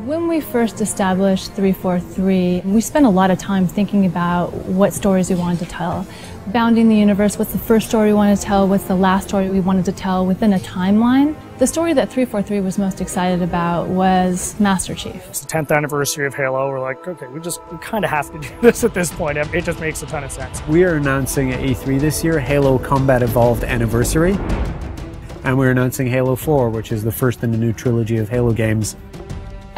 When we first established 343, we spent a lot of time thinking about what stories we wanted to tell. Bounding the universe, what's the first story we wanted to tell, what's the last story we wanted to tell within a timeline. The story that 343 was most excited about was Master Chief. It's the 10th anniversary of Halo. We're like, okay, we kind of have to do this at this point. It just makes a ton of sense. We are announcing at E3 this year Halo Combat Evolved Anniversary. And we're announcing Halo 4, which is the first in the new trilogy of Halo games.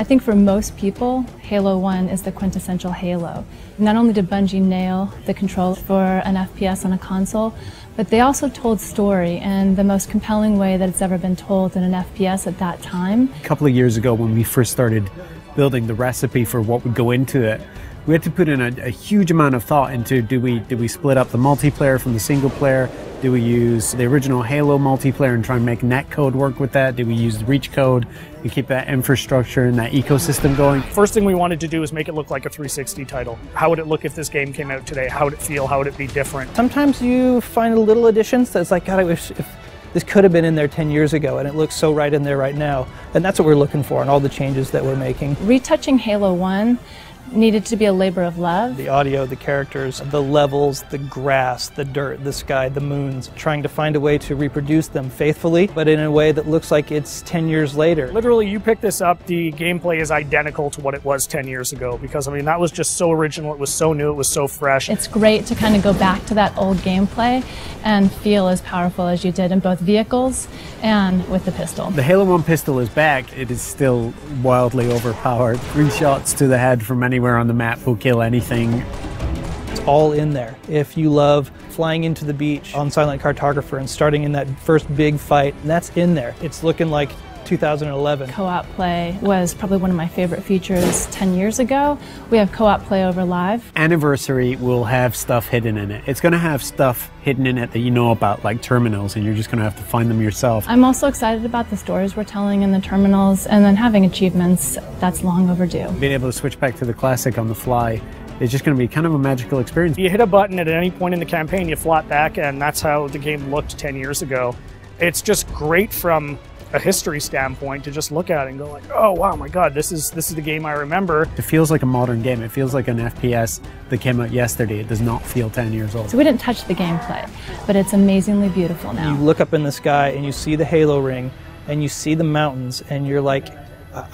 I think for most people, Halo 1 is the quintessential Halo. Not only did Bungie nail the controls for an FPS on a console, but they also told story in the most compelling way that it's ever been told in an FPS at that time. A couple of years ago when we first started building the recipe for what would go into it, we had to put in a huge amount of thought into do we split up the multiplayer from the single player? Do we use the original Halo multiplayer and try and make netcode work with that? Do we use the Reach code and keep that infrastructure and that ecosystem going? First thing we wanted to do is make it look like a 360 title. How would it look if this game came out today? How would it feel? How would it be different? Sometimes you find little additions that's like, God, I wish if this could have been in there 10 years ago, and it looks so right in there right now. And that's what we're looking for in all the changes that we're making. Retouching Halo 1 needed to be a labor of love. The audio, the characters, the levels, the grass, the dirt, the sky, the moons, trying to find a way to reproduce them faithfully, but in a way that looks like it's 10 years later. Literally, you pick this up, the gameplay is identical to what it was 10 years ago, because I mean, that was just so original, it was so new, it was so fresh. It's great to kind of go back to that old gameplay and feel as powerful as you did in both vehicles and with the pistol. The Halo 1 pistol is back. It is still wildly overpowered. 3 shots to the head from anywhere on the map will kill anything. It's all in there. If you love flying into the beach on Silent Cartographer and starting in that first big fight, that's in there. It's looking like 2011. Co-op play was probably one of my favorite features 10 years ago. We have co-op play over live. Anniversary will have stuff hidden in it. It's going to have stuff hidden in it that you know about, like terminals, and you're just going to have to find them yourself. I'm also excited about the stories we're telling in the terminals, and then having achievements. That's long overdue. Being able to switch back to the classic on the fly is just going to be kind of a magical experience. You hit a button at any point in the campaign, you flop back, and that's how the game looked 10 years ago. It's just great from a history standpoint to just look at it and go like, oh wow, my god, this is the game I remember. It feels like a modern game. It feels like an FPS that came out yesterday. It does not feel 10 years old. So we didn't touch the gameplay, but it's amazingly beautiful now. You look up in the sky and you see the Halo ring and you see the mountains and you're like,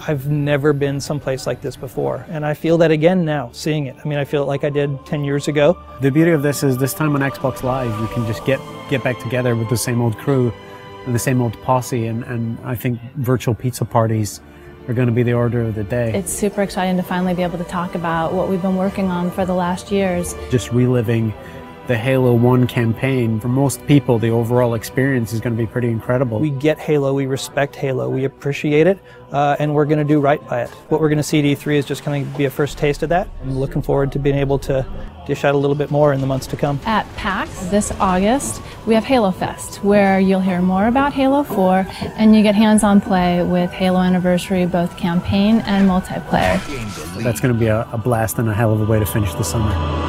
I've never been someplace like this before. And I feel that again now, seeing it. I mean, I feel it like I did 10 years ago. The beauty of this is this time on Xbox Live, you can just get back together with the same old crew and the same old posse, and I think virtual pizza parties are going to be the order of the day. It's super exciting to finally be able to talk about what we've been working on for the last years. Just reliving the Halo 1 campaign. For most people, the overall experience is going to be pretty incredible. We get Halo, we respect Halo, we appreciate it, and we're going to do right by it. What we're going to see at E3 is just going to be a first taste of that. I'm looking forward to being able to dish out a little bit more in the months to come. At PAX this August, we have Halo Fest, where you'll hear more about Halo 4, and you get hands-on play with Halo Anniversary, both campaign and multiplayer. That's going to be a blast and a hell of a way to finish the summer.